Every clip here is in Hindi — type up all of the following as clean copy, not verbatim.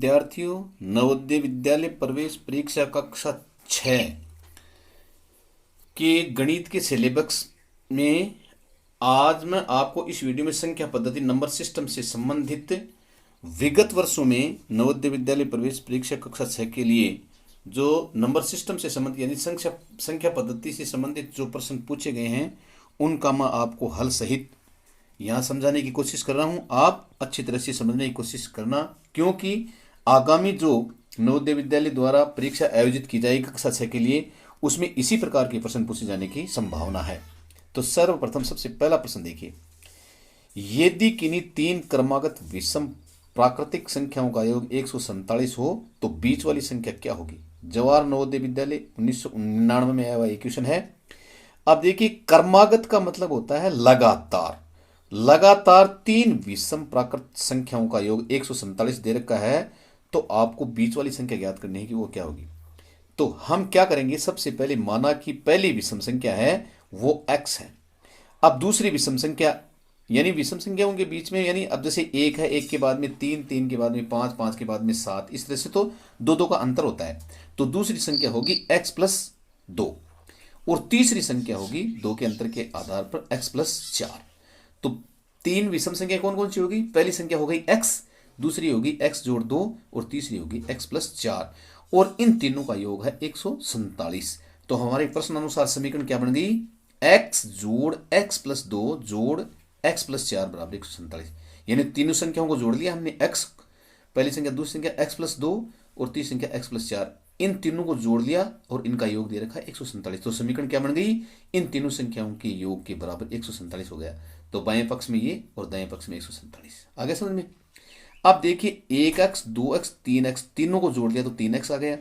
विद्यार्थियों, नवोदय विद्यालय प्रवेश परीक्षा कक्षा 6 के गणित के सिलेबस में आज मैं आपको इस वीडियो में संख्या पद्धति नंबर सिस्टम से संबंधित विगत वर्षों में नवोदय विद्यालय प्रवेश परीक्षा कक्षा 6 के लिए जो नंबर सिस्टम से संबंधित यानी संख्या पद्धति से संबंधित जो प्रश्न पूछे गए हैं उनका मैं आपको हल सहित यहाँ समझाने की कोशिश कर रहा हूँ। आप अच्छी तरह से समझने की कोशिश करना, क्योंकि आगामी जो नवोदय विद्यालय द्वारा परीक्षा आयोजित की जाएगी कक्षा 6 के लिए उसमें इसी प्रकार के प्रश्न पूछे जाने की संभावना है। तो सर्वप्रथम सबसे पहला प्रश्न देखिए, यदि किन्हीं तीन क्रमागत विषम प्राकृतिक संख्याओं का योग 147 हो तो बीच वाली संख्या क्या होगी। जवाहर नवोदय विद्यालय 1999 में आया हुआ क्वेश्चन है। अब देखिए, क्रमागत का मतलब होता है लगातार। लगातार तीन विषम प्राकृतिक संख्याओं का योग 147 दे रखा है, तो आपको बीच वाली संख्या ज्ञात करनी है कि वो क्या होगी। तो हम क्या करेंगे, सबसे पहले माना कि पहली विषम संख्या है वो x है। अब दूसरी विषम संख्या यानी विषम संख्याओं के बीच में, यानी अब जैसे एक है, एक के बाद में तीन, तीन के बाद में पांच, पांच के बाद में सात, इस तरह से तो दो दो का अंतर होता है। तो दूसरी संख्या होगी x+2 और तीसरी संख्या होगी दो के अंतर के आधार पर x+4। तो तीन विषम संख्या कौन कौन सी होगी, पहली संख्या हो गई x, दूसरी होगी x जोड़ 2 और तीसरी होगी x+4 और इन तीनों का योग है 147। तो हमारे प्रश्न अनुसार समीकरण क्या बन गई, x जोड़ x+2 जोड़ x+4 बराबर 147। यानी तीनों संख्याओं को जोड़ लिया हमने, x पहली संख्या, दूसरी संख्या x+2 और तीसरी संख्या x+4, इन तीनों को जोड़ लिया और इनका योग दे रखा है 147। तो समीकरण क्या बन गई, इन तीनों संख्याओं के योग के बराबर 147 हो गया। तो बाएं पक्ष में ये और दाएं पक्ष में 147। आगे समझ में। अब देखिए 1x 2x 3x तीनों को जोड़ लिया तो 3x आ गया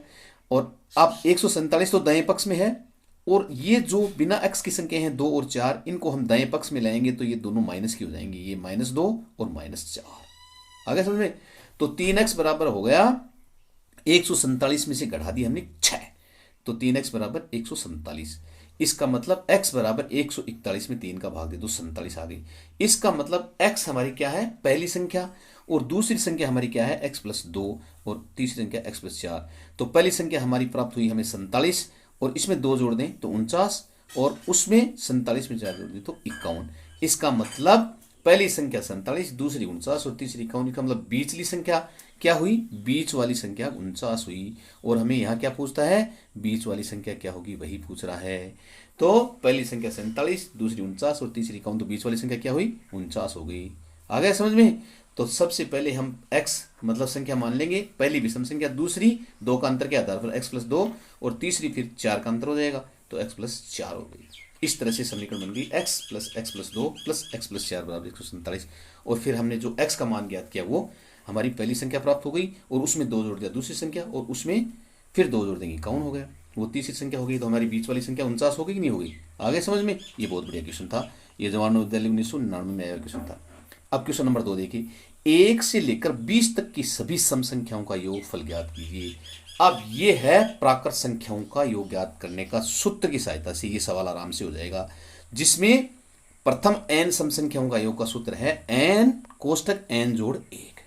और अब 147 तो दाएं पक्ष में है और ये जो बिना x की संख्या है 2 और 4, इनको हम दाएं पक्ष में लाएंगे तो ये दोनों माइनस की हो जाएंगी, ये -2 और -4। आगे समझ में। तो 3x बराबर हो गया 147 में से घटा दी हमने 6, तो 3x बराबर 147। इसका मतलब x बराबर 141 में 3 का भाग दे दो, 47 आ गई। इसका मतलब x हमारी क्या है, पहली संख्या, और दूसरी संख्या हमारी क्या है x+2 और तीसरी संख्या x+4। तो पहली संख्या हमारी प्राप्त हुई हमें 47 और इसमें 2 जोड़ दें तो 49 और उसमें 47 में 4 जोड़ दें तो 51। इसका मतलब पहली संख्या 47, दूसरी 49 और तीसरी 51। का मतलब बीचली संख्या क्या हुई, बीच वाली संख्या 49 हुई। और हमें यहाँ क्या पूछता है, बीच वाली संख्या क्या होगी वही पूछ रहा है। तो पहली संख्या 47, दूसरी 49 और तीसरी 51, तो बीच वाली संख्या क्या हुई, 49 हो गई। आ गया समझ में। तो सबसे पहले हम x मतलब संख्या मान लेंगे, पहली विषम संख्या, दूसरी 2 का अंतर के आधार पर x+2 और तीसरी फिर 4 का अंतर हो जाएगा तो x+4 हो गई। इस तरह से समीकरण बन गई x + x+2 + x+4 बराबर 147। और फिर हमने जो x का मान ज्ञात किया वो हमारी पहली संख्या प्राप्त हो गई और उसमें 2 जोड़ दिया दूसरी संख्या और उसमें फिर 2 जोड़ देंगे, कौन हो गया, वो तीसरी संख्या हो गई। तो हमारी बीच वाली संख्या 49 हो गई कि नहीं हो गई। आगे समझ में। ये बहुत बढ़िया क्वेश्चन था, ये जवाहर नवोदय विद्यालय 1999 में आया क्वेश्चन था। अब क्वेश्चन नंबर 2 देखिए, 1 से लेकर 20 तक की सभी सम संख्याओं का योगफल ज्ञात कीजिए। अब ये है प्राकृत संख्याओं का योग ज्ञात करने का सूत्र की सहायता से ये सवाल आराम से हो जाएगा, जिसमें प्रथम n सम संख्याओं का योग का सूत्र है n कोष्ठक n जोड़ 1।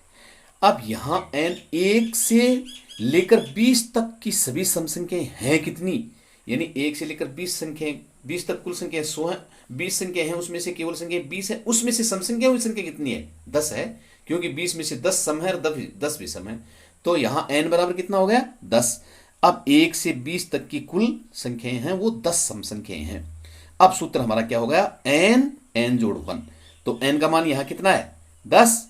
अब यहां n 1 से लेकर 20 तक की सभी सम संख्याएं हैं कितनी, यानी 1 से लेकर 20 संख्याएं, 20 तक कुल संख्या 100 है, 20 संख्या है उसमें से केवल संख्या 20 है, उसमें से सम संख्या हुई संख्या कितनी है, 10 है, क्योंकि 20 में से 10 सम है और 10 भी सम है। तो यहां n बराबर कितना हो गया, 10। अब 1 से 20 तक की कुल संख्याएं हैं वो 10 सम संख्याएं हैं। अब सूत्र हमारा क्या हो गया, n जोड़ 1। तो n का मान यहां कितना है, 10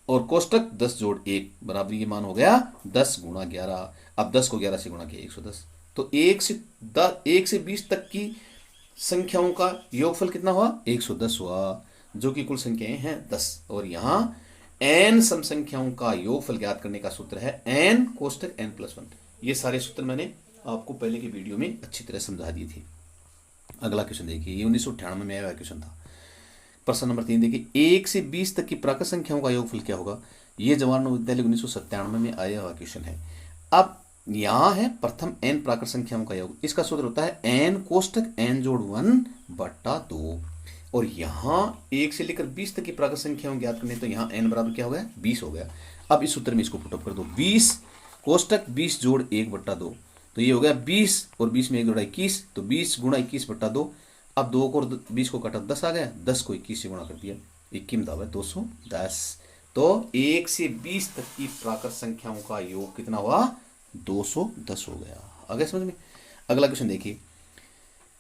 और कोष्टक 10 जोड़ 1 बराबर ये मान हो गया 10 गुणा 11। अब 10 को 11 से गुणा किया 110। तो 1 से 20 तक की संख्याओं का योगफल कितना हुआ, 110 हुआ, जो कि कुल संख्याएं हैं 10। और यहां n सम संख्याओं का योगफल ज्ञात करने का सूत्र है n कोष्टक n+1। ये सारे सूत्र मैंने आपको पहले की वीडियो में अच्छी तरह समझा दिए थे। अगला क्वेश्चन देखिए, ये 1998 में आया क्वेश्चन था। प्रश्न नंबर 3 देखिए, 1 से 20 तक की प्राकृत संख्याओं का योगफल क्या होगा। ये जवाहर नवोदय विद्यालय 1997 में आया हुआ क्वेश्चन है। अब यहां है प्रथम n प्राकृत संख्याओं का योग, इसका सूत्र होता है n कोष्टक n जोड़ 1/2। और यहां 1 से लेकर 20 तक की प्राकृत संख्याओं ज्ञात करने, तो यहां n बराबर क्या हो गया, 20 हो गया। अब इस सूत्र में इसको पुटअप कर दो, 20 कोष्टक 20 जोड़ 1/2, तो ये हो गया 20 और 20 में 1 जोड़ा 21, तो 20 गुणा 21/2। अब 2 को 20 को काटा 10 आ गया, 10 को 21 से गुणा कर दिया, 21 में दाव है 210। तो 1 से 20 तक की प्राकृत संख्याओं का योग कितना हुआ, 210 हो गया। आगे समझ में। अगला क्वेश्चन देखिए,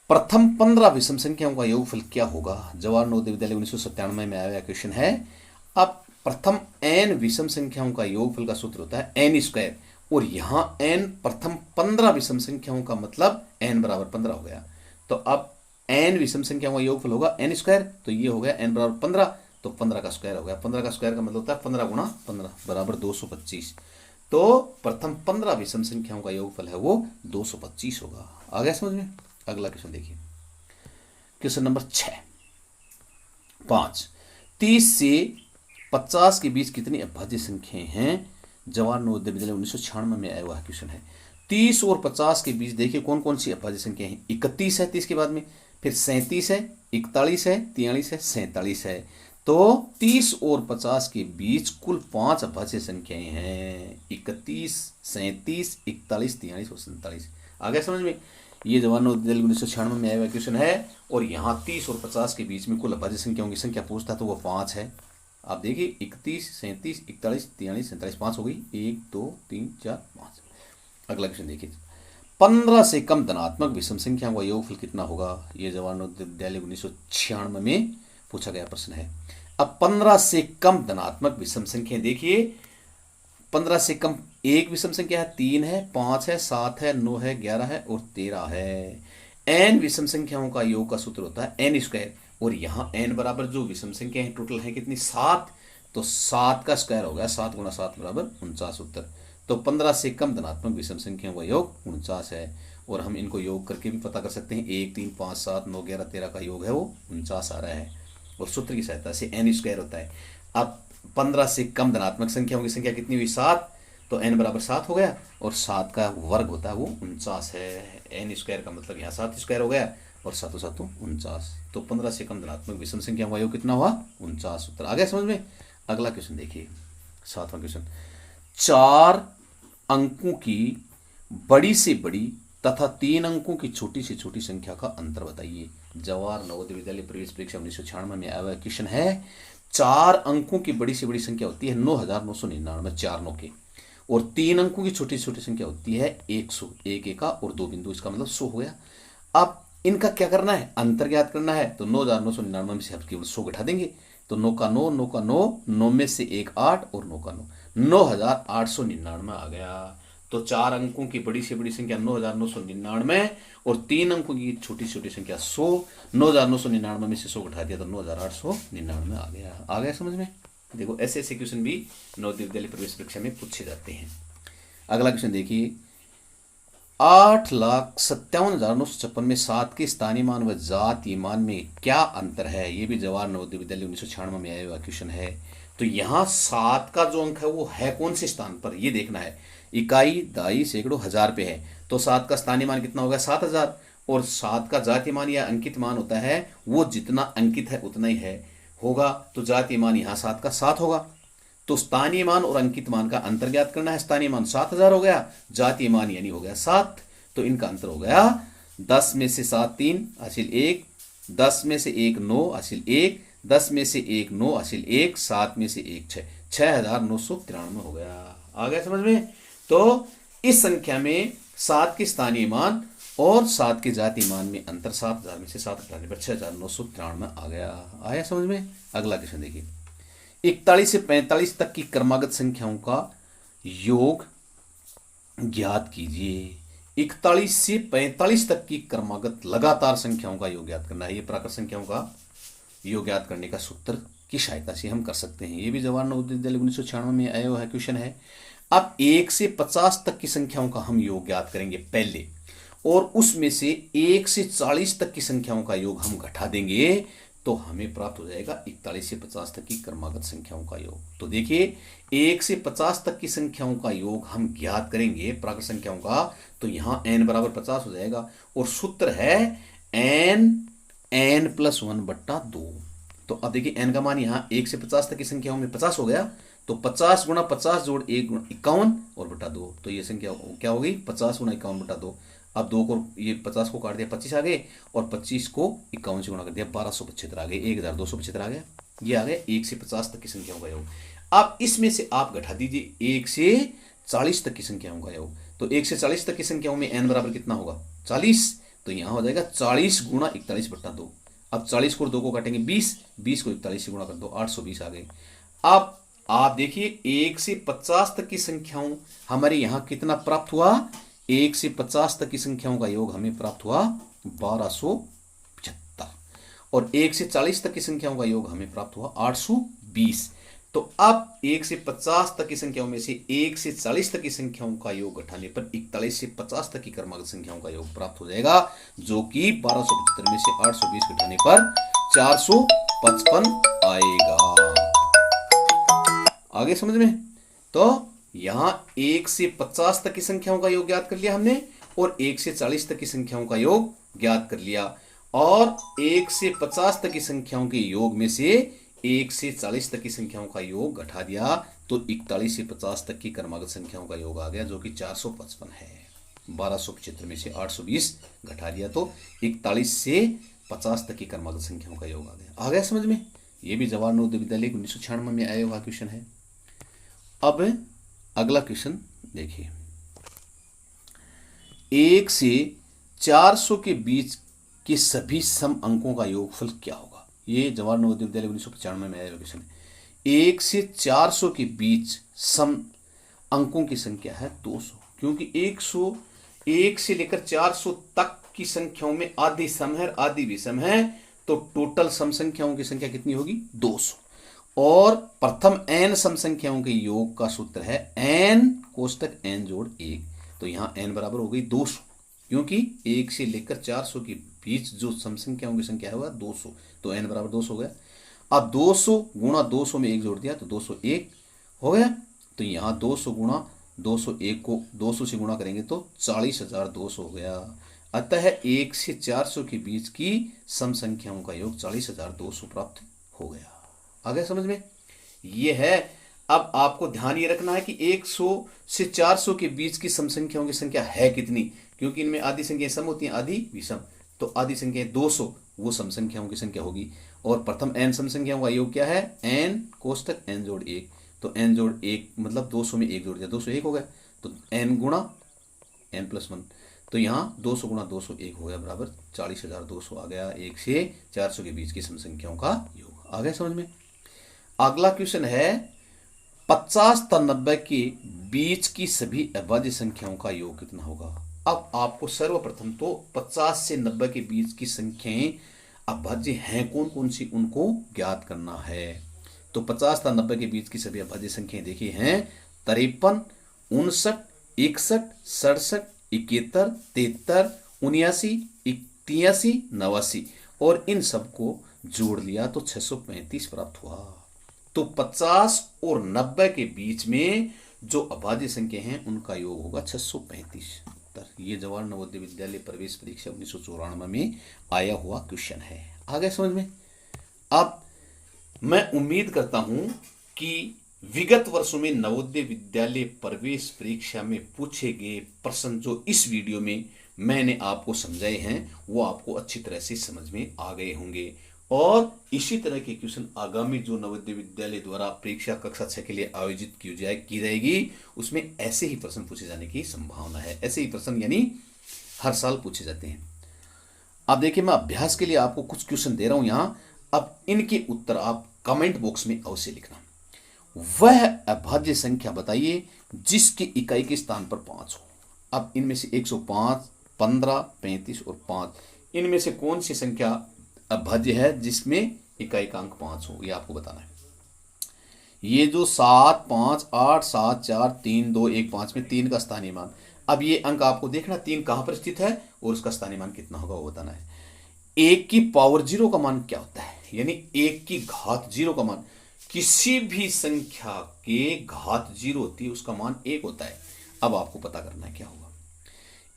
प्रथम 15 विषम संख्याओं का योगफल क्या होगा। जवाहर नवोदय विद्यालय 1997 में आया हुआ क्वेश्चन है। अब प्रथम n विषम संख्याओं का योगफल का सूत्र होता है n², और यहां n प्रथम 15 विषम संख्याओं का मतलब n बराबर 15 हो गया। तो अब n विषम संख्याओं का योगफल होगा n², तो ये हो गया n बराबर 15, तो 15 का स्क्वायर हो गया। 15 का स्क्वायर का मतलब होता है 15 गुणा 15 बराबर 225। तो प्रथम 15 विषम संख्याओं का योगफल है वो 225 होगा। आ गया समझ में। अगला क्वेश्चन देखिए, क्वेश्चन नंबर 5, 30 से 50 के बीच कितनी अभाज्य संख्याएं हैं। जवाहर नवोदय विद्यालय 1996 में आया हुआ क्वेश्चन है। 30 और 50 के बीच देखिए कौन कौन सी अभाज्य संख्या है। 31 है 30 के बाद में, फिर 37 है, 41 है, 43 है, 47 है। तो 30 और 50 के बीच कुल 5 अभाज्य संख्याएं हैं, 31, 37, 41, 43 और 47। आ गया समझ में। ये जवाहर नवोदय विद्यालय 1996 में आया हुआ क्वेश्चन है, और यहाँ 30 और 50 के बीच में कुल अभाज्य संख्याओं की संख्या पूछता तो वो 5 है। आप देखिए 31, 37, 41, 43, 47, 5 हो गई, 1, 2, 3, 4, 5। अगला क्वेश्चन देखिए, 15 से कम धनात्मक विषम संख्याओं का योगफल कितना होगा। ये जवाहर नवोदय विद्यालय 1996 में पूछा गया प्रश्न है। अब 15 से कम धनात्मक विषम संख्या देखिए, 15 से कम एक विषम संख्या है, 3 है, 5 है, 7 है, 9 है, 11 है और 13 है। n विषम संख्याओं का योग का सूत्र होता है n², और यहाँ n बराबर जो विषम संख्या है टोटल है कितनी, 7, तो 7 का स्क्वायर हो गया, 7 गुणा 7 बराबर 49 उत्तर। तो 15 से कम धनात्मक विषम संख्याओं का योग 49 है, और हम इनको योग करके भी पता कर सकते हैं। 1, 3, 5, 7, 9, 11, 13 का योग है वो 49 आ रहा है, और सूत्र की सहायता से n² होता है। अब 15 से कम धनात्मक संख्याओं की संख्या कितनी हुई, 7, तो n बराबर 7 हो गया, और 7 का वर्ग होता है वो 49 है। n² का मतलब यहाँ 7² हो गया, और 7 7 49। तो 15 से कम धनात्मक विषम संख्याओं का योग कितना हुआ, 49 उत्तर। आ गया समझ में। अगला क्वेश्चन देखिए, 7वां क्वेश्चन, 4 अंकों की बड़ी से बड़ी तथा 3 अंकों की छोटी से छोटी संख्या का अंतर बताइए। जवाहर नवोदय विद्यालय प्रवेश परीक्षा 1996 में आया हुआ क्वेश्चन है। 4 अंकों की बड़ी से बड़ी संख्या होती है 9999, 4 9 के, और 3 अंकों की छोटी छोटी संख्या होती है 100, 1 1 और 2 बिंदु, इसका मतलब 100 हो गया। अब इनका क्या करना है, अंतर ज्ञात करना है। तो 9999 में से हम केवल 100 घटा देंगे, तो 9 का 9, 9 का 9, 9 में से 1 8 और 9 का 9, 9899 आ गया। तो 4 अंकों की बड़ी से बड़ी संख्या 9999 और 3 अंकों की छोटी छोटी संख्या 100, 9999 में से 100 घटा दिया तो 9899 आ गया। आ गया समझ में। देखो ऐसे ऐसे क्वेश्चन भी नवोदय विद्यालय प्रवेश परीक्षा में पूछे जाते हैं। अगला क्वेश्चन देखिए, 8,57,956 में 7 के स्थानीय मान व जातीय मान में क्या अंतर है। ये भी जवाहर नवोदय विद्यालय 1996 में आया हुआ क्वेश्चन है। तो यहाँ 7 का जो अंक है वो है कौन से स्थान पर, ये देखना है। इकाई, दाई, सैकड़ों, हजार पे है, तो 7 का स्थानीय मान कितना होगा, 7000, और 7 का जातीय मान या अंकित मान होता है वो जितना अंकित है उतना ही है होगा, तो जातीय मान यहाँ 7 का 7 होगा। तो स्थानीय मान और अंकित मान का अंतर ज्ञात करना है। स्थानीय मान 7000 हो गया, जातीय मान यानी हो गया 7, तो इनका अंतर हो गया 10 में से 7 3 हासिल 1, 10 में से 1 9 हासिल 1, 10 में से 1 9 हासिल 1, 7 में से 1 6, 6993 हो गया। आ गया समझ में। तो इस संख्या में 7 के स्थानीय मान और 7 के जातीय मान में अंतर 7000 में से 7 घटाने पर 6993 आ गया। आया समझ में। अगला क्वेश्चन देखिए, 41 से 45 तक की क्रमागत संख्याओं का योग ज्ञात कीजिए। 41 से 45 तक की क्रमागत लगातार संख्याओं का योग ज्ञात करना है। ये प्राकृत संख्याओं का योग ज्ञात करने का सूत्र की सहायता से हम कर सकते हैं। ये भी जवाहर नवोदय विद्यालय 1996 में आया हुआ क्वेश्चन है। अब 1 से 50 तक की संख्याओं का हम योग ज्ञात करेंगे पहले, और उसमें से 1 से 40 तक की संख्याओं का योग हम घटा देंगे, तो हमें प्राप्त हो जाएगा 41 से 50 तक की क्रमागत संख्याओं का योग। तो देखिए 1 से 50 तक की संख्याओं का योग हम ज्ञात करेंगे प्राकृत संख्याओं का, तो यहाँ n बराबर 50 हो जाएगा, और सूत्र है n+1/2। तो अब देखिए n का मान यहाँ 1 से 50 तक की संख्याओं में 50 हो गया, तो 50 गुणा 50 जोड़ 1 गुणा 51 और बटा 2, तो ये संख्या क्या हो गई 50 गुणा 51 बटा 2। अब 2 को ये 50 को काट दिया 25 आ गए और 25 को 51 से गुणा कर दिया 1275 आ गए, 1275 आ गया। ये आ गया 1 से 50 तक की संख्याओं का योग। अब इसमें से आप घटा दीजिए 1 से 40 तक की संख्याओं का योग। तो 1 से 40 तक की संख्याओं में n बराबर कितना होगा 40, तो यहां हो जाएगा 40 गुणा 41 बटा 2। अब 40 को 2 को काटेंगे 20, 20 को 41 से गुणा कर दो 820 आ गए। अब आप देखिए 1 से 50 तक की संख्याओं हमारे यहां कितना प्राप्त हुआ, 1 से 50 तक की संख्याओं का योग हमें प्राप्त हुआ 1275 और 1 से 40 तक की संख्याओं का योग हमें प्राप्त हुआ 820। तो अब 1 से 50 तक की संख्याओं में से 1 से 40 तक की संख्याओं का योग घटाने पर 41 से 50 तक की क्रमागत संख्याओं का योग प्राप्त हो जाएगा, जो कि 1275 में से 820 घटाने पर 455 आएगा। आगे समझ में? तो यहां 1 से 50 तक की संख्याओं का योग ज्ञात कर लिया हमने और 1 से 40 तक की संख्याओं का योग ज्ञात कर लिया, और 1 से 50 तक की संख्याओं के योग में से 1 से 40 तक की संख्याओं का योग घटा दिया तो 41 से 50 तक की क्रमागत संख्याओं का योग आ गया, जो कि 455 है। 1275 में से 820 घटा दिया तो 41 से 50 तक की क्रमागत संख्याओं का योग आ गया। आ गया समझ में? ये भी जवाहर नवोदय विद्यालय 1996 में आया हुआ क्वेश्चन है। अब अगला क्वेश्चन देखिए, 1 से 400 के बीच के सभी सम अंकों का योगफल क्या होगा? ये जवाहर नवोदय विद्यालय 1995 में आया क्वेश्चन है। 1 से 400 के बीच सम अंकों की संख्या है 200, क्योंकि 101 से लेकर 400 तक की संख्याओं में आधी सम है आधी विषम है, तो टोटल सम संख्याओं की संख्या कितनी होगी 200। और प्रथम n सम संख्याओं के योग का सूत्र है n कोष्टक n जोड़ 1, तो यहां n बराबर हो गई 200, क्योंकि 1 से लेकर 400 के बीच जो सम संख्याओं की संख्या है वह 200, तो n बराबर 200 हो गया। अब 200 गुणा 200 में 1 जोड़ दिया तो 201 हो गया, तो यहां 200 गुणा 201 को 200 से गुणा करेंगे तो 40,200 हो गया। अतः 1 से 400 के बीच की सम संख्याओं का योग 40,200 प्राप्त हो गया। आ गया समझ में? ये है। अब आपको ध्यान ये रखना है कि 100 से 400 के बीच की सम संख्याओं की संख्या है कितनी, क्योंकि इनमें आधी संख्याएं सम होती हैं आधी विषम, तो आधी संख्या 200 वो सम संख्याओं की संख्या होगी। और प्रथम n सम संख्याओं का योग क्या है n कोष्टक n जोड़ 1, तो n जोड़ 1 मतलब 200 में 1 जोड़ दिया 201 हो गया, तो n गुणा n प्लस 1, तो यहाँ 200 गुणा 201 हो गया बराबर 40,200 आ गया 1 से 400 के बीच की सम संख्याओं का योग। आ गया समझ में? अगला क्वेश्चन है 50 तथा 90 के बीच की सभी अभाज्य संख्याओं का योग कितना होगा? अब आपको सर्वप्रथम तो 50 से 90 के बीच की संख्याएं अभाज्य हैं कौन कौन सी उनको ज्ञात करना है। तो 50 तथा 90 के बीच की सभी अभाज्य संख्याएं देखिए हैं 53, 59, 61, 67, 71, 73, 79, 83, 89 और इन सबको जोड़ लिया तो 635 प्राप्त हुआ। तो 50 और 90 के बीच में जो अभाज्य संख्या हैं उनका योग होगा 635। ये जवाहर नवोदय विद्यालय प्रवेश परीक्षा 1994 में आया हुआ क्वेश्चन है। आ गया समझ में? अब मैं उम्मीद करता हूं कि विगत वर्षों में नवोदय विद्यालय प्रवेश परीक्षा में पूछे गए प्रश्न जो इस वीडियो में मैंने आपको समझाए हैं वो आपको अच्छी तरह से समझ में आ गए होंगे, और इसी तरह के क्वेश्चन आगामी जो नवोदय विद्यालय द्वारा परीक्षा कक्षा 6 के लिए आयोजित की जाएगी उसमें ऐसे ही प्रश्न पूछे जाने की संभावना है। ऐसे ही प्रश्न यानी हर साल पूछे जाते हैं। अब देखिए मैं अभ्यास के लिए आपको कुछ क्वेश्चन दे रहा हूं यहां, अब इनके उत्तर आप कमेंट बॉक्स में अवश्य लिखना। वह अभाज्य संख्या बताइए जिसकी इकाई के स्थान पर 5 हो। अब इनमें से 105, 15, 35 और 5 इनमें से कौन सी संख्या अभाज्य है जिसमें इकाई का अंक 5 हो, ये आपको बताना है। ये जो 7, 5, 8, 7, 4, 3, 2, 1, 5 में 3 का स्थानीय मान, अब ये अंक आपको देखना 3 कहां पर स्थित है और उसका स्थानीय मान कितना होगा वो बताना है। 1 की पावर 0 का मान क्या होता है, यानी 1 की घात 0 का मान, किसी भी संख्या के घात 0 होती है उसका मान 1 होता है। अब आपको पता करना है क्या होगा।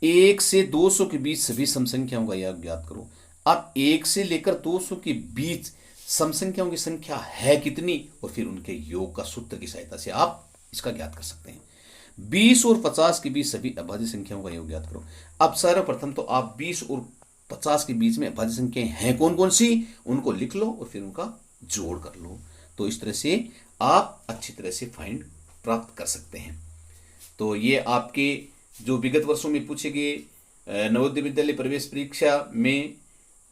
1 से 200 के बीच सभी सम संख्याओं का योग ज्ञात करो। अब 1 से लेकर 200 के बीच सम संख्याओं की संख्या है कितनी, और फिर उनके योग का सूत्र की सहायता से आप इसका ज्ञात कर सकते हैं। 20 और 50 के बीच सभी अभाज्य संख्याओं का योग ज्ञात करो। अब सर्वप्रथम तो आप 20 और 50 के बीच में अभाज्य संख्याएं हैं कौन कौन सी, उनको लिख लो और फिर उनका जोड़ कर लो। तो इस तरह से आप अच्छी तरह से फाइंड प्राप्त कर सकते हैं। तो ये आपके जो विगत वर्षों में पूछे गए नवोदय विद्यालय प्रवेश परीक्षा में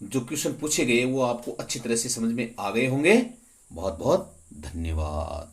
जो क्वेश्चन पूछे गए वो आपको अच्छी तरह से समझ में आ गए होंगे। बहुत बहुत धन्यवाद।